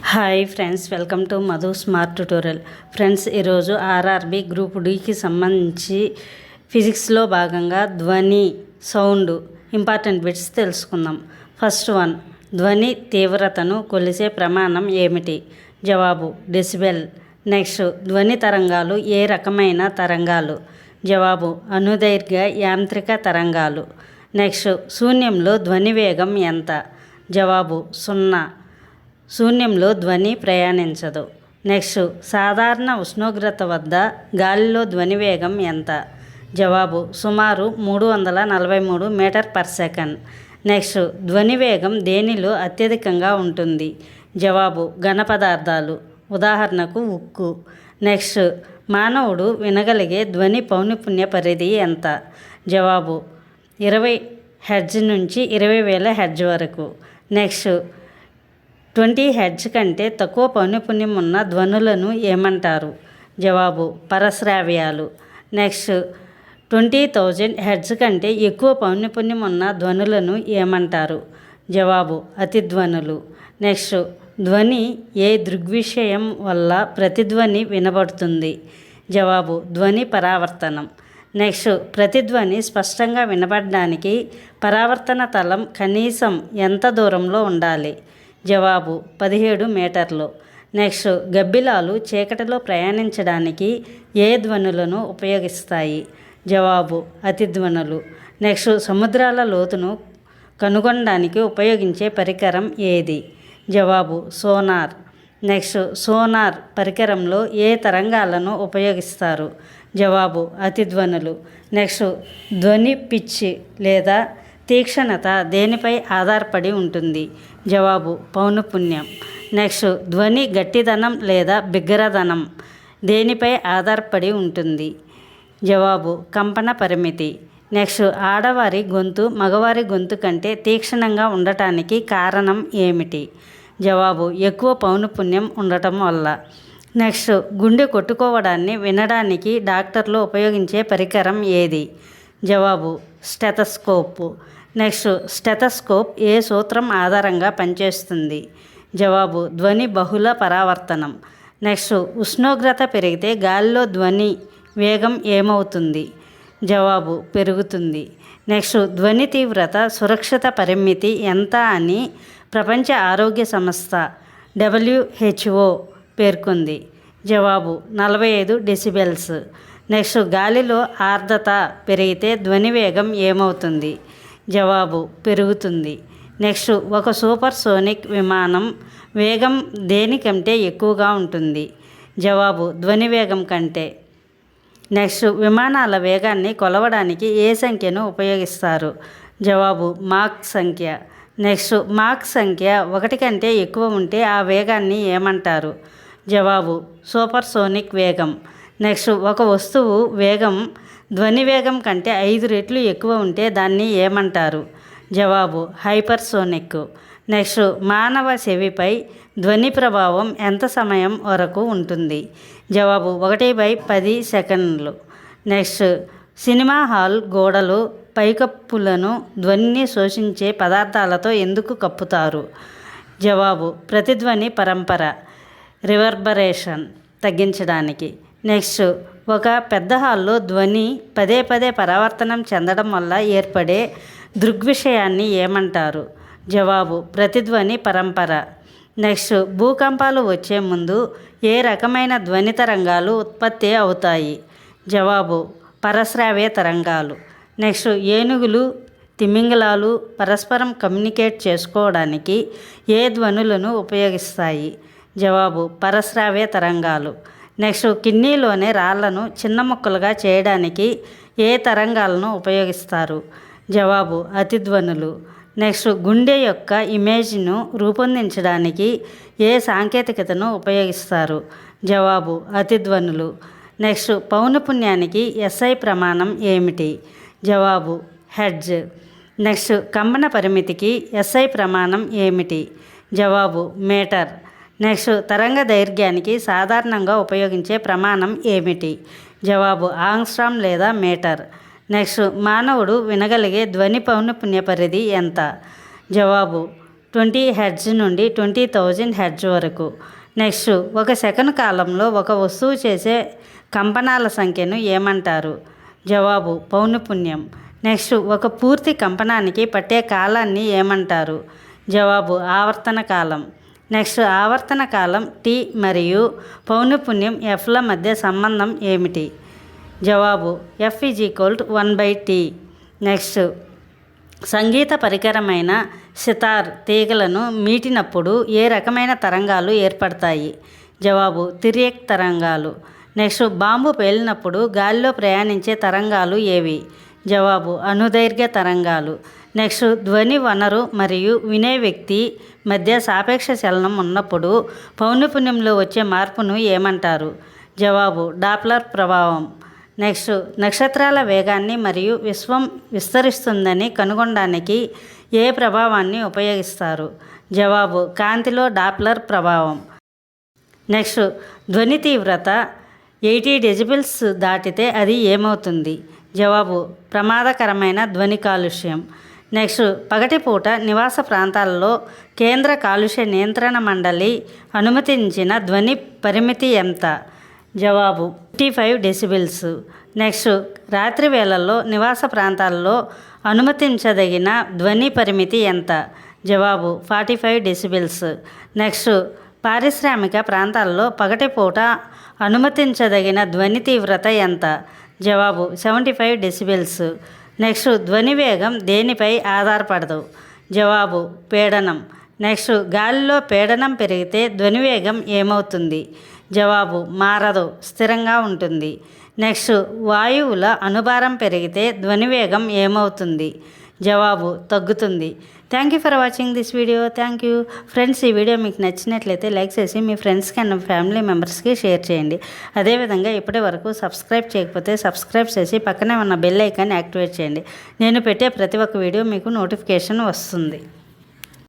Hi friends, welcome to Madhu smart tutorial. Friends, ఈరోజు RRB group డికి సంబంధించి ఫిజిక్స్లో భాగంగా ధ్వని, సౌండ్ ఇంపార్టెంట్ బిట్స్ తెలుసుకుందాం. ఫస్ట్ వన్, ధ్వని తీవ్రతను కొలిసే ప్రమాణం ఏమిటి? జవాబు డెసిబెల్. నెక్స్ట్, ధ్వని తరంగాలు ఏ రకమైన తరంగాలు? జవాబు అనుదైర్ఘ్య యాంత్రిక తరంగాలు. నెక్స్ట్, శూన్యంలో ధ్వని వేగం ఎంత? జవాబు 0. శూన్యంలో ధ్వని ప్రయాణించదు. నెక్స్ట్, సాధారణ ఉష్ణోగ్రత వద్ద గాలిలో ధ్వని వేగం ఎంత? జవాబు సుమారు 343 మీటర్ పర్ సెకండ్. నెక్స్ట్, ధ్వని వేగం దేనిలో అత్యధికంగా ఉంటుంది? జవాబు ఘన పదార్థాలు, ఉదాహరణకు ఉక్కు. నెక్స్ట్, మానవుడు వినగలిగే ధ్వని పౌనఃపున్య పరిధి ఎంత? జవాబు 20 హెర్ట్జ్ నుంచి 20,000 హెర్ట్జ్ వరకు. నెక్స్ట్, 20 హెర్ట్జ్ కంటే తక్కువ పౌనఃపున్యం ఉన్న ధ్వనులను ఏమంటారు? జవాబు పరశ్రావ్యాలు. నెక్స్ట్, 20,000 హెర్ట్జ్ కంటే ఎక్కువ పౌనఃపున్యం ఉన్న ధ్వనులను ఏమంటారు? జవాబు అతిధ్వనులు. నెక్స్ట్, ధ్వని ఏ దృగ్విషయం వల్ల ప్రతిధ్వని వినబడుతుంది? జవాబు ధ్వని పరావర్తనం. నెక్స్ట్, ప్రతిధ్వని స్పష్టంగా వినబడడానికి పరావర్తన తలం కనీసం ఎంత దూరంలో ఉండాలి? జవాబు 17 మీటర్లు. నెక్స్ట్, గబ్బిలాలు చీకటిలో ప్రయాణించడానికి ఏ ధ్వనులను ఉపయోగిస్తాయి? జవాబు అతిధ్వనులు. నెక్స్ట్, సముద్రాల లోతును కనుగొనడానికి ఉపయోగించే పరికరం ఏది? జవాబు సోనార్. నెక్స్ట్, సోనార్ పరికరంలో ఏ తరంగాలను ఉపయోగిస్తారు? జవాబు అతిధ్వనులు. నెక్స్ట్, ధ్వని పిచ్ లేదా తీక్షణత దేనిపై ఆధారపడి ఉంటుంది? జవాబు పౌనఃపున్యం. నెక్స్ట్, ధ్వని గట్టిదనం లేదా బిగ్గరదనం దేనిపై ఆధారపడి ఉంటుంది? జవాబు కంపన పరిమితి. నెక్స్ట్, ఆడవారి గొంతు మగవారి గొంతు కంటే తీక్షణంగా ఉండటానికి కారణం ఏమిటి? జవాబు ఎక్కువ పౌనఃపున్యం ఉండటం వల్ల. నెక్స్ట్, గుండె కొట్టుకోవడాన్ని వినడానికి డాక్టర్లు ఉపయోగించే పరికరం ఏది? జవాబు స్టెతస్కోప్. నెక్స్ట్, స్టెతస్కోప్ ఏ సూత్రం ఆధారంగా పనిచేస్తుంది? జవాబు ధ్వని బహుళ పరావర్తనం. నెక్స్ట్, ఉష్ణోగ్రత పెరిగితే గాలిలో ధ్వని వేగం ఏమవుతుంది? జవాబు పెరుగుతుంది. నెక్స్ట్, ధ్వని తీవ్రత సురక్షిత పరిమితి ఎంత అని ప్రపంచ ఆరోగ్య సంస్థ WHO పేర్కొంది? జవాబు 45 డెసిబెల్స్. నెక్స్ట్, గాలిలో ఆర్ద్రత పెరిగితే ధ్వని వేగం ఏమవుతుంది? జవాబు పెరుగుతుంది. నెక్స్ట్, ఒక సూపర్ సోనిక్ విమానం వేగం దేనికంటే ఎక్కువగా ఉంటుంది? జవాబు ధ్వని వేగం కంటే. నెక్స్ట్, విమానాల వేగాన్ని కొలవడానికి ఏ సంఖ్యను ఉపయోగిస్తారు? జవాబు మాక్ సంఖ్య. నెక్స్ట్, మాక్ సంఖ్య 1 కంటే ఎక్కువ ఉంటే ఆ వేగాన్ని ఏమంటారు? జవాబు సూపర్ సోనిక్ వేగం. నెక్స్ట్, ఒక వస్తువు వేగం ధ్వని వేగం కంటే 5 రెట్లు ఎక్కువ ఉంటే దాన్ని ఏమంటారు? జవాబు హైపర్సోనిక్. నెక్స్ట్, మానవ చెవిపై ధ్వని ప్రభావం ఎంత సమయం వరకు ఉంటుంది? జవాబు 1/10 సెకండ్లు. నెక్స్ట్, సినిమా హాల్ గోడలు పైకప్పులను ధ్వనిని శోషించే పదార్థాలతో ఎందుకు కప్పుతారు? జవాబు ప్రతిధ్వని పరంపర రివర్బరేషన్ తగ్గించడానికి. నెక్స్ట్, ఒక పెద్ద హాల్లో ధ్వని పదే పదే పరావర్తనం చెందడం వల్ల ఏర్పడే దృగ్విషయాన్ని ఏమంటారు? జవాబు ప్రతిధ్వని పరంపర. నెక్స్ట్, భూకంపాలు వచ్చే ముందు ఏ రకమైన ధ్వని తరంగాలు ఉత్పత్తి అవుతాయి? జవాబు పరశ్రావ్య తరంగాలు. నెక్స్ట్, ఏనుగులు తిమింగలాలు పరస్పరం కమ్యూనికేట్ చేసుకోవడానికి ఏ ధ్వనులను ఉపయోగిస్తాయి? జవాబు పరశ్రావ్య తరంగాలు. నెక్స్ట్, కిడ్నీలోని రాళ్లను చిన్న ముక్కలుగా చేయడానికి ఏ తరంగాలను ఉపయోగిస్తారు? జవాబు అతిధ్వనులు. నెక్స్ట్, గుండె యొక్క ఇమేజ్ను రూపొందించడానికి ఏ సాంకేతికతను ఉపయోగిస్తారు? జవాబు అతిధ్వనులు. నెక్స్ట్, పౌనఃపున్యానికి SI ప్రమాణం ఏమిటి? జవాబు హెర్ట్జ్. నెక్స్ట్, కంపన పరిమితికి SI ప్రమాణం ఏమిటి? జవాబు మీటర్. నెక్స్ట్, తరంగ దైర్ఘ్యానికి సాధారణంగా ఉపయోగించే ప్రమాణం ఏమిటి? జవాబు ఆంగ్స్ట్రామ్ లేదా మీటర్. నెక్స్ట్, మానవుడు వినగలిగే ధ్వని పౌనఃపున్య పరిధి ఎంత? జవాబు 20 హెర్ట్జ్ నుండి 20,000 హెర్ట్జ్ వరకు. నెక్స్ట్, ఒక సెకను కాలంలో ఒక వస్తువు చేసే కంపనాల సంఖ్యను ఏమంటారు? జవాబు పౌనఃపున్యం. నెక్స్ట్, ఒక పూర్తి కంపనానికి పట్టే కాలాన్ని ఏమంటారు? జవాబు ఆవర్తన కాలం. నెక్స్ట్, ఆవర్తన కాలం టీ మరియు పౌనఃపున్యం ఎఫ్ల మధ్య సంబంధం ఏమిటి? జవాబు F = 1/T. నెక్స్ట్, సంగీత పరికరమైన సితార్ తీగలను మీటినప్పుడు ఏ రకమైన తరంగాలు ఏర్పడతాయి? జవాబు తిర్యక్ తరంగాలు. నెక్స్ట్, బాంబు పేలినప్పుడు గాలిలో ప్రయాణించే తరంగాలు ఏవి? జవాబు అనుదైర్ఘ్య తరంగాలు. నెక్స్ట్, ధ్వని వనరు మరియు వినే వ్యక్తి మధ్య సాపేక్ష చలనం ఉన్నప్పుడు పౌనఃపున్యంలో వచ్చే మార్పును ఏమంటారు? జవాబు డాప్లర్ ప్రభావం. నెక్స్ట్, నక్షత్రాల వేగాన్ని మరియు విశ్వం విస్తరిస్తుందని కనుగొనడానికి ఏ ప్రభావాన్ని ఉపయోగిస్తారు? జవాబు కాంతిలో డాప్లర్ ప్రభావం. నెక్స్ట్, ధ్వని తీవ్రత 80 డెసిబెల్స్ దాటితే అది ఏమవుతుంది? జవాబు ప్రమాదకరమైన ధ్వని కాలుష్యం. నెక్స్ట్, పగటిపూట నివాస ప్రాంతాల్లో కేంద్ర కాలుష్య నియంత్రణ మండలి అనుమతించిన ధ్వని పరిమితి ఎంత? జవాబు 55 డెసిబెల్స్. నెక్స్ట్, రాత్రి వేళల్లో నివాస ప్రాంతాల్లో అనుమతించదగిన ధ్వని పరిమితి ఎంత? జవాబు 45 డెసిబెల్స్. నెక్స్ట్, పారిశ్రామిక ప్రాంతాల్లో పగటిపూట అనుమతించదగిన ధ్వని తీవ్రత ఎంత? జవాబు 75 డెసిబెల్స్. నెక్స్ట్, ధ్వని వేగం దేనిపై ఆధారపడదు? జవాబు పీడనం. నెక్స్ట్, గాలిలో పీడనం పెరిగితే ధ్వని వేగం ఏమవుతుంది? జవాబు మారదు, స్థిరంగా ఉంటుంది. నెక్స్ట్, వాయువుల అనుభారం పెరిగితే ధ్వని వేగం ఏమవుతుంది? జవాబు తగ్గుతుంది. Thank you for watching this video. Thank you friends. ఈ వీడియో మీకు నచ్చినట్లయితే లైక్ చేసి మీ ఫ్రెండ్స్కి అండ్ ఫ్యామిలీ మెంబర్స్కి షేర్ చేయండి. అదేవిధంగా ఇప్పటి వరకు సబ్స్క్రైబ్ చేయకపోతే సబ్స్క్రైబ్ చేసి పక్కనే ఉన్న బెల్ ఐకాన్ని యాక్టివేట్ చేయండి. నేను పెట్టే ప్రతి ఒక్క వీడియో మీకు నోటిఫికేషన్ వస్తుంది.